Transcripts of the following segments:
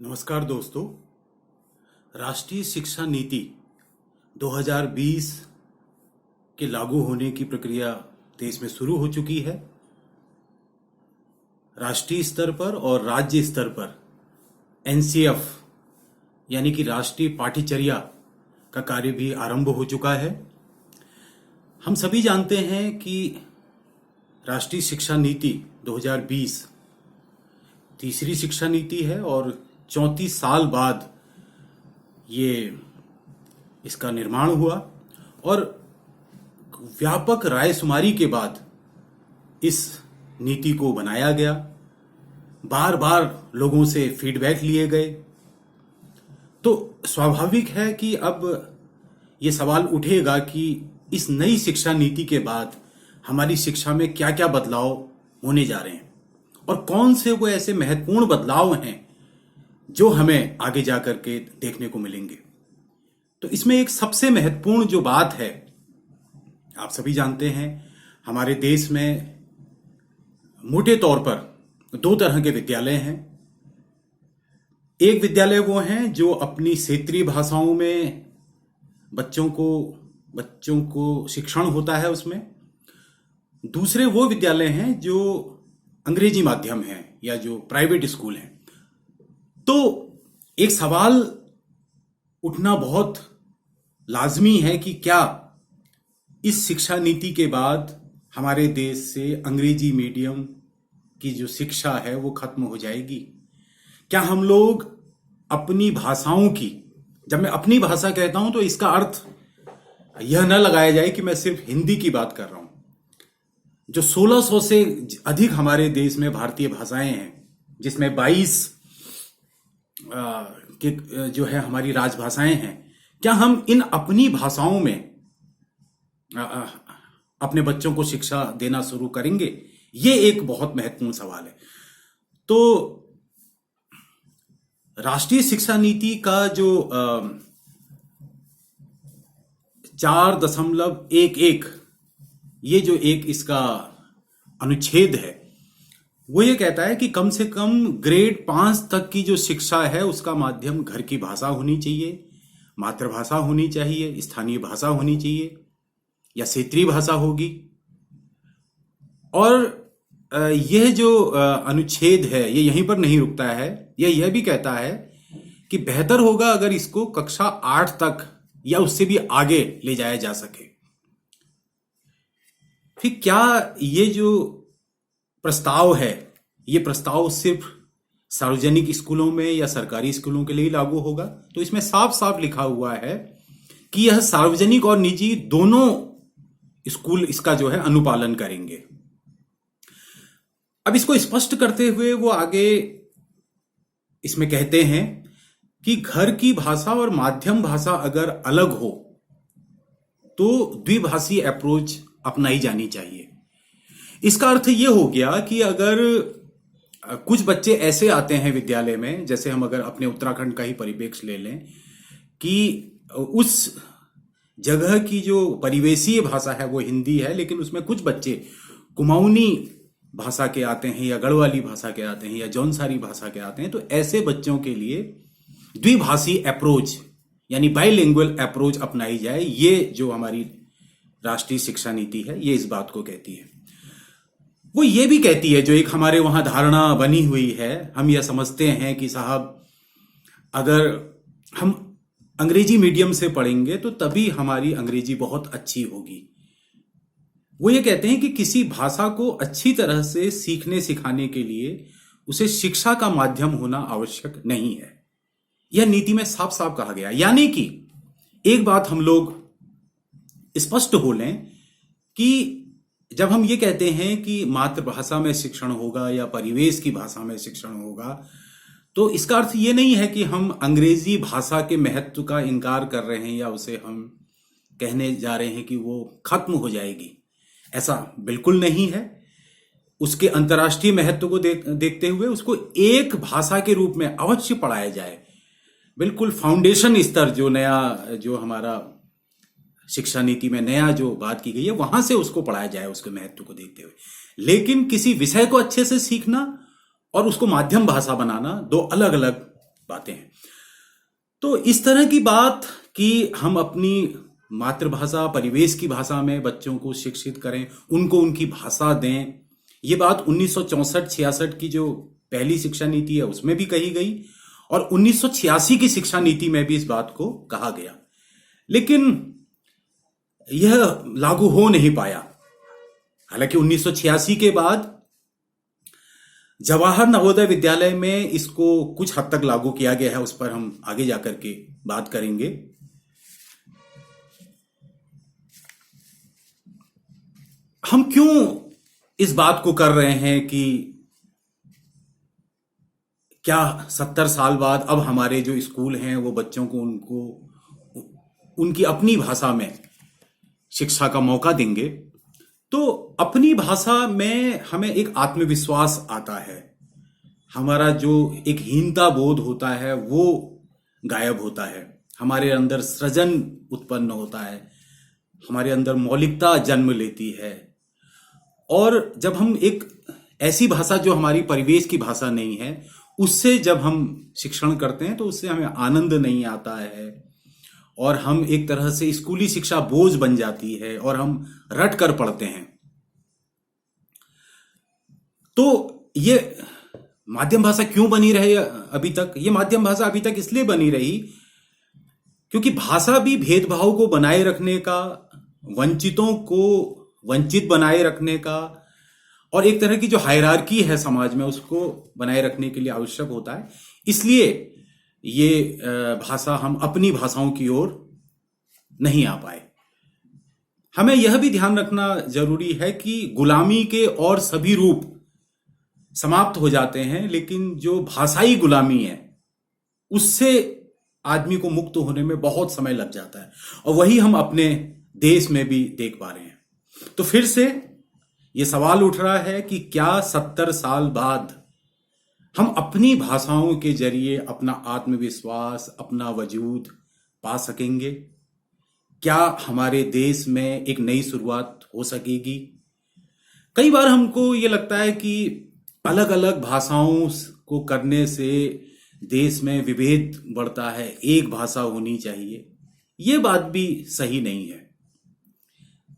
नमस्कार दोस्तों। राष्ट्रीय शिक्षा नीति 2020 के लागू होने की प्रक्रिया देश में शुरू हो चुकी है। राष्ट्रीय स्तर पर और राज्य स्तर पर एनसीएफ यानी कि राष्ट्रीय पाठ्यचर्या का कार्य भी आरंभ हो चुका है। हम सभी जानते हैं कि राष्ट्रीय शिक्षा नीति 2020 तीसरी शिक्षा नीति है और 34 साल बाद ये इसका निर्माण हुआ और व्यापक रायशुमारी के बाद इस नीति को बनाया गया। बार बार लोगों से फीडबैक लिए गए। तो स्वाभाविक है कि अब ये सवाल उठेगा कि इस नई शिक्षा नीति के बाद हमारी शिक्षा में क्या क्या बदलाव होने जा रहे हैं और कौन से वो ऐसे महत्वपूर्ण बदलाव हैं जो हमें आगे जाकर के देखने को मिलेंगे। तो इसमें एक सबसे महत्वपूर्ण जो बात है, आप सभी जानते हैं हमारे देश में मोटे तौर पर दो तरह के विद्यालय हैं। एक विद्यालय वो हैं जो अपनी क्षेत्रीय भाषाओं में बच्चों को शिक्षण होता है उसमें। दूसरे वो विद्यालय हैं जो अंग्रेजी माध्यम हैं या जो प्राइवेट स्कूल हैं। तो एक सवाल उठना बहुत लाजमी है कि क्या इस शिक्षा नीति के बाद हमारे देश से अंग्रेजी मीडियम की जो शिक्षा है वो खत्म हो जाएगी? क्या हम लोग अपनी भाषाओं की, जब मैं अपनी भाषा कहता हूं तो इसका अर्थ यह न लगाया जाए कि मैं सिर्फ हिंदी की बात कर रहा हूं। जो 1600 से अधिक हमारे देश में भारतीय भाषाएं हैं, जिसमें 22 के जो है हमारी राजभाषाएं हैं, क्या हम इन अपनी भाषाओं में अपने बच्चों को शिक्षा देना शुरू करेंगे? ये एक बहुत महत्वपूर्ण सवाल है। तो राष्ट्रीय शिक्षा नीति का जो 4.11 ये जो एक इसका अनुच्छेद है वो ये कहता है कि कम से कम ग्रेड 5 तक की जो शिक्षा है उसका माध्यम घर की भाषा होनी चाहिए, मातृभाषा होनी चाहिए, स्थानीय भाषा होनी चाहिए या क्षेत्रीय भाषा होगी। और यह जो अनुच्छेद है ये यहीं पर नहीं रुकता है, यह भी कहता है कि बेहतर होगा अगर इसको कक्षा 8 तक या उससे भी आगे ले जाया जा सके। फिर क्या ये जो प्रस्ताव है, ये प्रस्ताव सिर्फ सार्वजनिक स्कूलों में या सरकारी स्कूलों के लिए लागू होगा? तो इसमें साफ साफ लिखा हुआ है कि यह सार्वजनिक और निजी दोनों स्कूल इसका जो है अनुपालन करेंगे। अब इसको स्पष्ट करते हुए वो आगे इसमें कहते हैं कि घर की भाषा और माध्यम भाषा अगर अलग हो तो द्विभाषी अप्रोच अपनाई जानी चाहिए। इसका अर्थ ये हो गया कि अगर कुछ बच्चे ऐसे आते हैं विद्यालय में, जैसे हम अगर अपने उत्तराखंड का ही परिप्रेक्ष्य ले लें कि उस जगह की जो परिवेशीय भाषा है वो हिंदी है, लेकिन उसमें कुछ बच्चे कुमाऊनी भाषा के आते हैं या गढ़वाली भाषा के आते हैं या जौनसारी भाषा के आते हैं, तो ऐसे बच्चों के लिए द्विभाषी अप्रोच यानी बाइलिंगुअल अप्रोच अपनाई जाए। ये जो हमारी राष्ट्रीय शिक्षा नीति है ये इस बात को कहती है। वो ये भी कहती है, जो एक हमारे वहां धारणा बनी हुई है, हम यह समझते हैं कि साहब अगर हम अंग्रेजी मीडियम से पढ़ेंगे तो तभी हमारी अंग्रेजी बहुत अच्छी होगी। वो ये कहते हैं कि किसी भाषा को अच्छी तरह से सीखने सिखाने के लिए उसे शिक्षा का माध्यम होना आवश्यक नहीं है। यह नीति में साफ साफ कहा गया। यानी कि एक बात हम लोग स्पष्ट हो लें कि जब हम ये कहते हैं कि मातृभाषा में शिक्षण होगा या परिवेश की भाषा में शिक्षण होगा, तो इसका अर्थ ये नहीं है कि हम अंग्रेजी भाषा के महत्व का इनकार कर रहे हैं या उसे हम कहने जा रहे हैं कि वो खत्म हो जाएगी। ऐसा बिल्कुल नहीं है। उसके अंतर्राष्ट्रीय महत्व को देखते हुए उसको एक भाषा के रूप में अवश्य पढ़ाया जाए। बिल्कुल फाउंडेशन स्तर जो नया जो हमारा शिक्षा नीति में नया जो बात की गई है वहां से उसको पढ़ाया जाए उसके महत्व को देखते हुए। लेकिन किसी विषय को अच्छे से सीखना और उसको माध्यम भाषा बनाना दो अलग अलग बातें हैं। तो इस तरह की बात कि हम अपनी मातृभाषा, परिवेश की भाषा में बच्चों को शिक्षित करें, उनको उनकी भाषा दें, ये बात 1964-66 की जो पहली शिक्षा नीति है उसमें भी कही गई और 1986 की शिक्षा नीति में भी इस बात को कहा गया, लेकिन यह लागू हो नहीं पाया। हालांकि 1986 के बाद जवाहर नवोदय विद्यालय में इसको कुछ हद तक लागू किया गया है, उस पर हम आगे जाकर के बात करेंगे। हम क्यों इस बात को कर रहे हैं कि क्या 70 साल बाद अब हमारे जो स्कूल हैं वो बच्चों को उनकी अपनी भाषा में शिक्षा का मौका देंगे? तो अपनी भाषा में हमें एक आत्मविश्वास आता है, हमारा जो एक हीनता बोध होता है वो गायब होता है, हमारे अंदर सृजन उत्पन्न होता है, हमारे अंदर मौलिकता जन्म लेती है। और जब हम एक ऐसी भाषा जो हमारी परिवेश की भाषा नहीं है उससे जब हम शिक्षण करते हैं तो उससे हमें आनंद नहीं आता है और हम एक तरह से स्कूली शिक्षा बोझ बन जाती है और हम रट कर पढ़ते हैं। तो ये माध्यम भाषा क्यों बनी रही अभी तक? ये माध्यम भाषा अभी तक इसलिए बनी रही क्योंकि भाषा भी भेदभाव को बनाए रखने का, वंचितों को वंचित बनाए रखने का और एक तरह की जो हायरार्की है समाज में उसको बनाए रखने के लिए आवश्यक होता है। इसलिए ये भाषा, हम अपनी भाषाओं की ओर नहीं आ पाए। हमें यह भी ध्यान रखना जरूरी है कि गुलामी के और सभी रूप समाप्त हो जाते हैं, लेकिन जो भाषाई गुलामी है उससे आदमी को मुक्त होने में बहुत समय लग जाता है और वही हम अपने देश में भी देख पा रहे हैं। तो फिर से ये सवाल उठ रहा है कि क्या 70 साल बाद हम अपनी भाषाओं के जरिए अपना आत्मविश्वास, अपना वजूद पा सकेंगे? क्या हमारे देश में एक नई शुरुआत हो सकेगी? कई बार हमको ये लगता है कि अलग अलग भाषाओं को करने से देश में विभेद बढ़ता है, एक भाषा होनी चाहिए। ये बात भी सही नहीं है।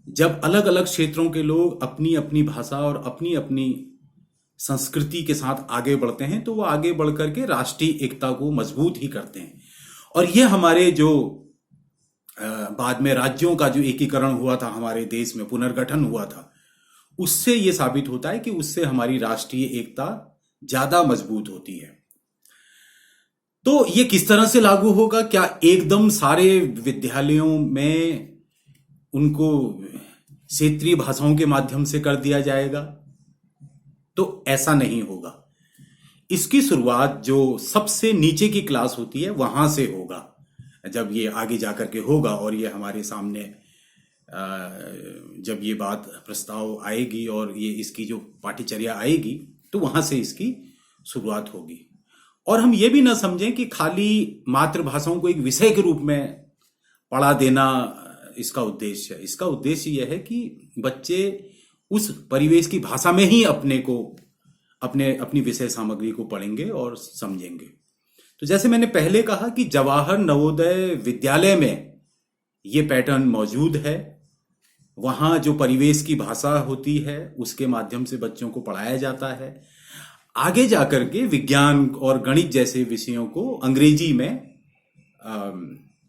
जब अलग अलग क्षेत्रों के लोग अपनी अपनी भाषा और अपनी अपनी संस्कृति के साथ आगे बढ़ते हैं तो वो आगे बढ़ करके राष्ट्रीय एकता को मजबूत ही करते हैं। और ये हमारे जो बाद में राज्यों का जो एकीकरण हुआ था, हमारे देश में पुनर्गठन हुआ था, उससे ये साबित होता है कि उससे हमारी राष्ट्रीय एकता ज्यादा मजबूत होती है। तो ये किस तरह से लागू होगा? क्या एकदम सारे विद्यालयों में उनको क्षेत्रीय भाषाओं के माध्यम से कर दिया जाएगा? तो ऐसा नहीं होगा। इसकी शुरुआत जो सबसे नीचे की क्लास होती है वहां से होगा। जब ये आगे जाकर के होगा और ये हमारे सामने जब ये बात प्रस्ताव आएगी और ये इसकी जो पाठ्यचर्या आएगी तो वहां से इसकी शुरुआत होगी। और हम ये भी ना समझें कि खाली मातृभाषाओं को एक विषय के रूप में पढ़ा देना इसका उद्देश्य है। इसका उद्देश्य यह है कि बच्चे उस परिवेश की भाषा में ही अपनी विषय सामग्री को पढ़ेंगे और समझेंगे। तो जैसे मैंने पहले कहा कि जवाहर नवोदय विद्यालय में ये पैटर्न मौजूद है। वहां जो परिवेश की भाषा होती है उसके माध्यम से बच्चों को पढ़ाया जाता है। आगे जाकर के विज्ञान और गणित जैसे विषयों को अंग्रेजी में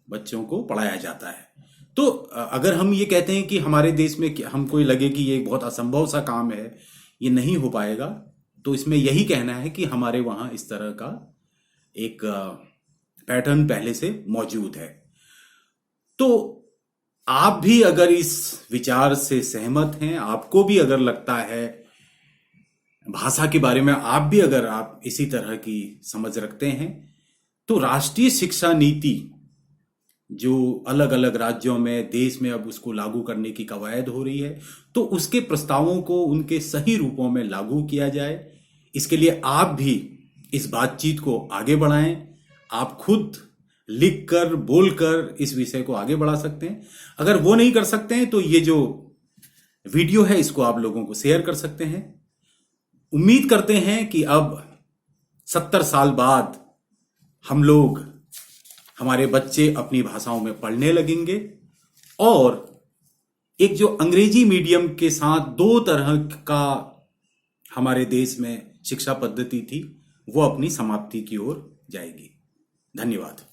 बच्चों को पढ़ाया जाता है। तो अगर हम ये कहते हैं कि हमारे देश में हमको लगे कि ये बहुत असंभव सा काम है, ये नहीं हो पाएगा, तो इसमें यही कहना है कि हमारे वहां इस तरह का एक पैटर्न पहले से मौजूद है। तो आप भी अगर इस विचार से सहमत हैं, आपको भी अगर लगता है भाषा के बारे में, आप इसी तरह की समझ रखते हैं, तो राष्ट्रीय शिक्षा नीति जो अलग अलग राज्यों में, देश में अब उसको लागू करने की कवायद हो रही है, तो उसके प्रस्तावों को उनके सही रूपों में लागू किया जाए। इसके लिए आप भी इस बातचीत को आगे बढ़ाएं। आप खुद लिखकर, बोलकर इस विषय को आगे बढ़ा सकते हैं। अगर वो नहीं कर सकते हैं तो ये जो वीडियो है इसको आप लोगों को शेयर कर सकते हैं। उम्मीद करते हैं कि अब 70 साल बाद हम लोग, हमारे बच्चे अपनी भाषाओं में पढ़ने लगेंगे और एक जो अंग्रेजी मीडियम के साथ दो तरह का हमारे देश में शिक्षा पद्धति थी वो अपनी समाप्ति की ओर जाएगी। धन्यवाद।